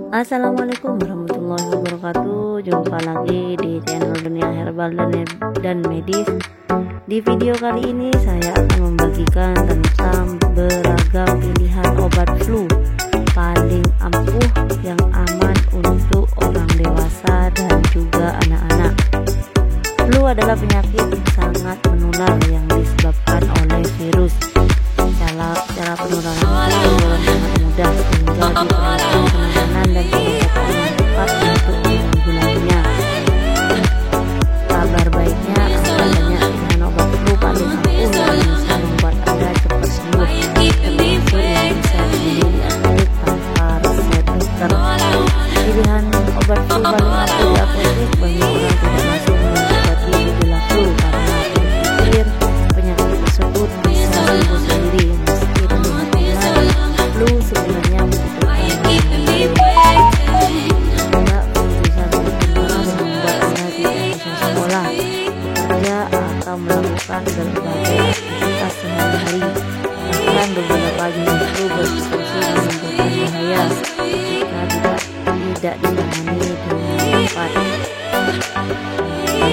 Assalamualaikum warahmatullahi wabarakatuh. Jumpa lagi di channel Dunia Herbal dan Medis. Di video kali ini saya akan membagikan tentang beragam pilihan obat flu paling ampuh yang aman untuk orang dewasa dan juga anak-anak. Flu adalah penyakit sangat menular yang disebabkan oleh virus. Cara penularannya sangat mudah sehingga diperlukan penanganan dan pengobatan yang tepat untuk menanggulanginya. Kabar baiknya, ada banyak pilihan obat flu paling ampuh yang bisa membuat Anda cepat sembuh, termasuk yang bisa dibeli di apotek tanpa resep dokter. Pilihan obat flu paling ampuh di apotek, banyak orang tidak langsung mengobati gejala flu karena berpikir penyakit tersebut bisa sembuh sendiri. Meski demikian, flu sebenarnya membutuhkan melakukan berbagai aktivitas sehari-hari. Bahkan beberapa jenis flu berpotensi menimbulkan bahaya jika tidak ditangani dengan tepat.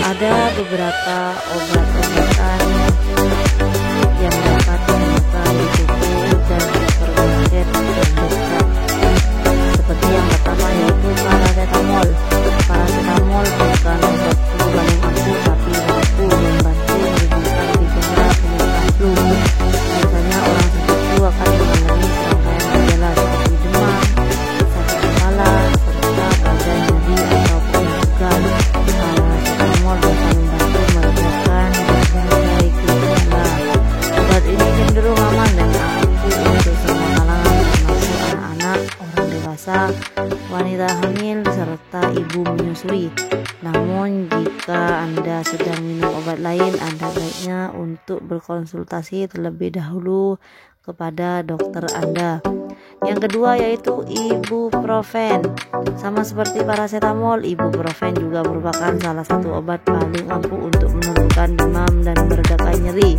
Ada beberapa obat-obatan yang dapat menyebabkan tubuh dan berbagai terdekat. Seperti yang pertama yaitu paracetamol. Paracetamol bukan obat flu paling ampuh, tapi mampu membantu meringankan gejala penyakit flu. Biasanya orang sakit flu akan mengalami serangkaian gejala seperti demam, sakit kepala, serta badan nyeri atau pegal. Paracetamol dapat membantu meredakan berbagai gejala. Obat ini cenderung aman dan ampuh untuk semua kalangan, termasuk anak-anak, orang dewasa, wanita hamil, serta ibu menyusui. Namun jika Anda sedang minum obat lain, Anda baiknya untuk berkonsultasi terlebih dahulu kepada dokter Anda. Yang kedua yaitu ibuprofen. Sama seperti paracetamol, ibuprofen juga merupakan salah satu obat paling ampuh untuk menurunkan demam dan meredakan nyeri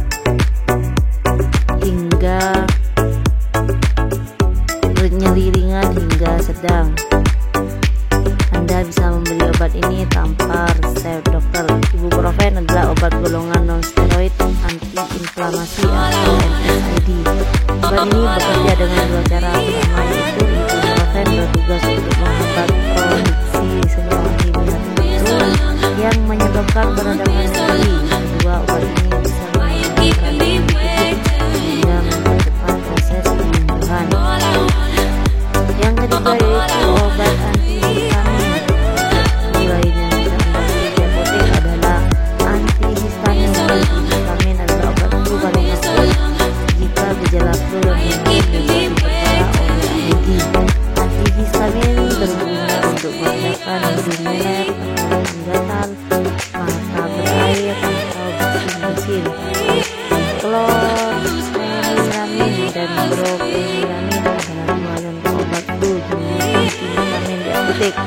nyeri ringan hingga sedang. Anda bisa membeli obat ini tanpa resep dokter. Ibuprofen adalah obat golongan non-steroid anti-inflamasi atau NSAID. Obat ini bekerja dengan dua cara. Pertama yaitu ibuprofen bertugas untuk menghambat produksi sebuah kimia tertentu yang menyebabkan peradangan nyeri. Kedua, obat ini bisa mengurangi peradangan tubuh hingga mempercepat proses penyembuhan. Yang ketiga yaitu obat antihistamin. Lain yang bisa Anda beli di apotek adalah antihistamin. Antihistamin adalah obat flu paling ampuh jika gejala flu yang mungkin diperparah oleh alergi. Antihistamin berguna untuk meredakan hidung meler, tenggorokan gatal, mata berair atau bersin-bersin. Chlorpheniramine dan brompheniramine adalah dua contoh obat flu jenis antihistamin di apotek.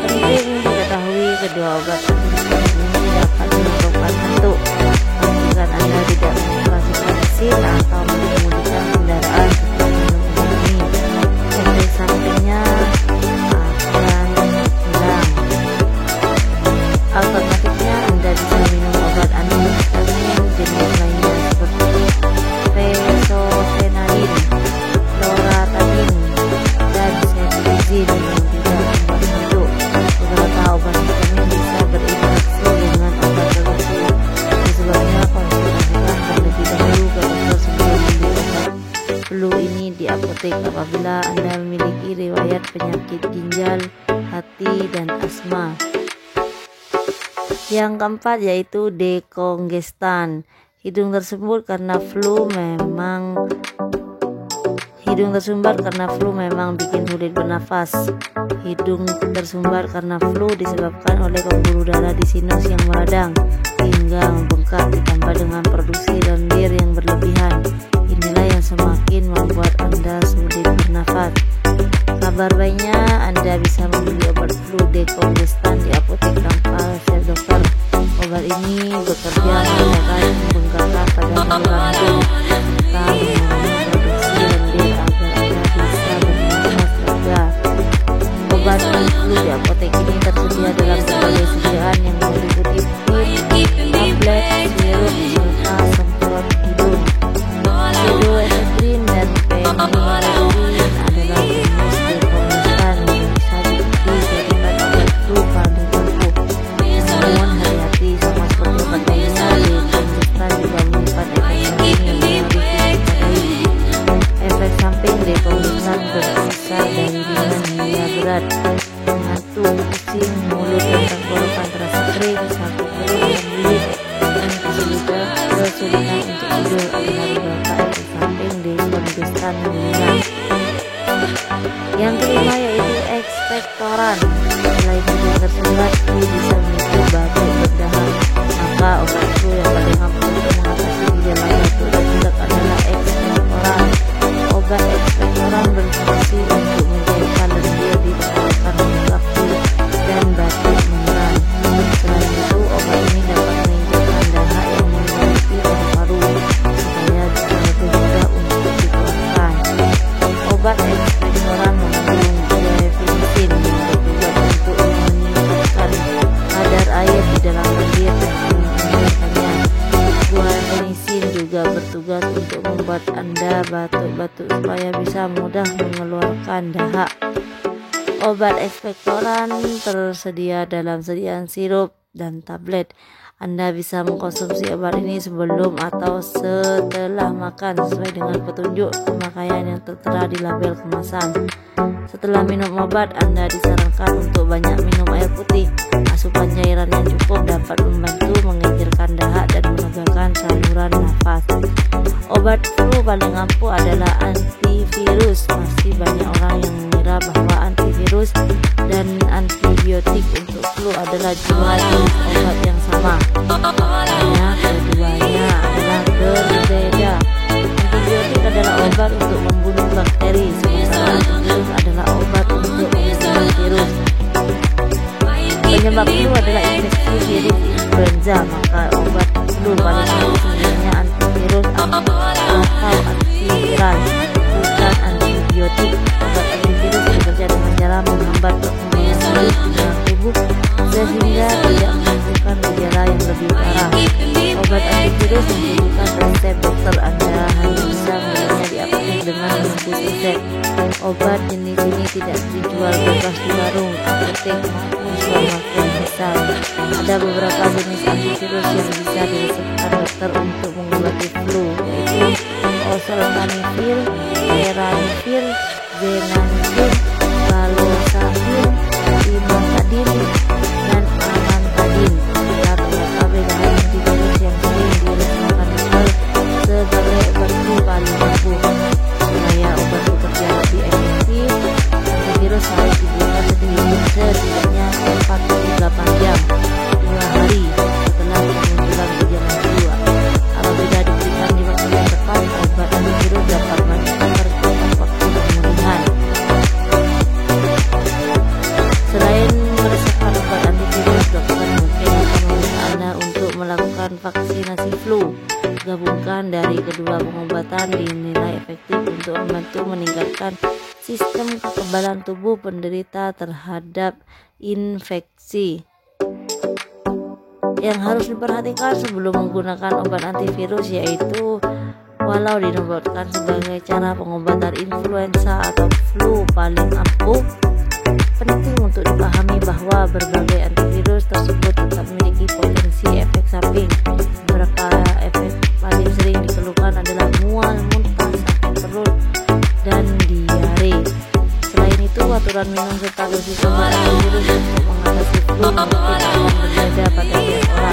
Penting diketahui kedua obat ini dapat menyebabkan kantuk. Pastikan Anda tidak mengoperasikan mesin atau mengemudikan kendaraan setelah minum obat ini. Efek sampingnya akan hilang. Alternatifnya, Anda bisa minum obat antihistamin jenis lainnya seperti fexofenadin, loratadin, dan cetirizine yang tidak membuat kantuk. Beberapa obat histamin bisa berinteraksi dengan obat tertentu. Sebabnya konsultasikan terlebih dahulu ke dokter sebelum membeli obat flu ini di apotek apabila Anda memiliki riwayat penyakit ginjal, hati, dan asma. Yang keempat yaitu dekongestan. Hidung tersumbat karena flu memang bikin sulit bernafas. Hidung tersumbat karena flu disebabkan oleh pembuluh darah di sinus yang meradang hingga membengkak, ditambah dengan produksi lendir yang berlebihan. Inilah yang semakin membuat Anda sulit bernafas. Kabar baiknya, Anda bisa membeli obat flu dekongestan di apotek tanpa resep dokter. Obat ini bekerja meredakan pembengkakan pada saluran hidung serta mengurangi produksi lendir agar Anda bisa bernafas lega. Obat berat, ngantuk, pusing, mulut dan tenggorokan terasa kering, sakit perut dan lilit, dan kesulitan untuk tidur adalah beberapa efek samping dari pengeluaran yang ringan. Yang kelima yaitu ekspektoran. Selain tidur tersendat, flu bisa memicu batuk berdahak. Maka obat flu yang paling ampuh untuk mengatasi gejala batuk dan pilek adalah ekspektoran. Obat ekspektoran berfungsi untuk mencairkan lendir di tenggorokan menyebabkan flu dan batuk menyerang. Selain itu, obat ini dapat meningkatkan dahak yang menyelimuti paru-paru supaya bisa lebih mudah untuk dikeluarkan. Obat ekspektoran mengandung guaifenesin yang bertujuan untuk meningkatkan kadar air di dalam lendir dan mengeluarkannya. Guaifenesin juga bertugas untuk membuat Anda batuk-batuk supaya bisa mudah mengeluarkan dahak. Obat ekspektoran tersedia dalam sediaan sirup dan tablet. Anda bisa mengkonsumsi obat ini sebelum atau setelah makan sesuai dengan petunjuk pemakaian yang tertera di label kemasan. Setelah minum obat, Anda disarankan untuk banyak minum air putih. Asupan cairan yang cukup dapat membantu mengejarkan dahak dan menegakkan saluran nafas. Obat flu paling ampuh adalah antivirus. Masih banyak orang yang mengira bahwa antivirus dan antibiotik untuk flu adalah dua jenis obat yang sama. Hanya keduanya adalah berbeda. Antibiotik adalah obat untuk membunuh bakteri, sementara antivirus adalah obat untuk membunuh virus. Penyebab flu adalah infeksi virus influenza, maka obat flu paling ampuh sebenarnya antivirus atau antiviral, bukan antibiotik. Obat antivirus bekerja dengan cara menghambat perkembangan virus di dalam tubuh sehingga tidak menimbulkan gejala yang lebih parah. Obat antivirus membutuhkan resep dokter. Anda hanya bisa membelinya di apotek dengan menembus resep. Obat jenis ini tidak dijual bebas di warung, apotek maupun supermarket besar. Ada beberapa jenis antivirus yang bisa diresepkan dokter untuk mengobati flu, yaitu oseltamivir, peramivir, zenamivir, valosavir, imotadin, dan amantadin. Ada beberapa pilihan antivirus yang sering diresepkan dokter sebagai obat flu paling ampuh. Supaya obat bekerja lebih efektif, antivirus harus diberikan setidaknya 48 jam 2 hari setelah kemunculan gejala flu. Apabila diberikan di waktu yang tepat, obat antivirus dapat mempercepat waktu pemulihan. Selain meresepkan obat antivirus, dokter mungkin akan meminta Anda untuk melakukan vaksinasi flu. Gabungkan dari kedua pengobatan dinilai efektif untuk membantu meningkatkan sistem kekebalan tubuh penderita terhadap infeksi. Yang harus diperhatikan sebelum menggunakan obat antivirus yaitu, walau dinobatkan sebagai cara pengobatan influenza atau flu paling ampuh, penting untuk dipahami bahwa berbagai antivirus tersebut tetap memiliki potensi efek samping. Beberapa efek paling sering dikeluhkan adalah mual, muntah, sakit perut, dan diare. Selain itu, minum serta dosis obat antivirus untuk mengatasi flu mungkin akan berbeda pada tiap orang.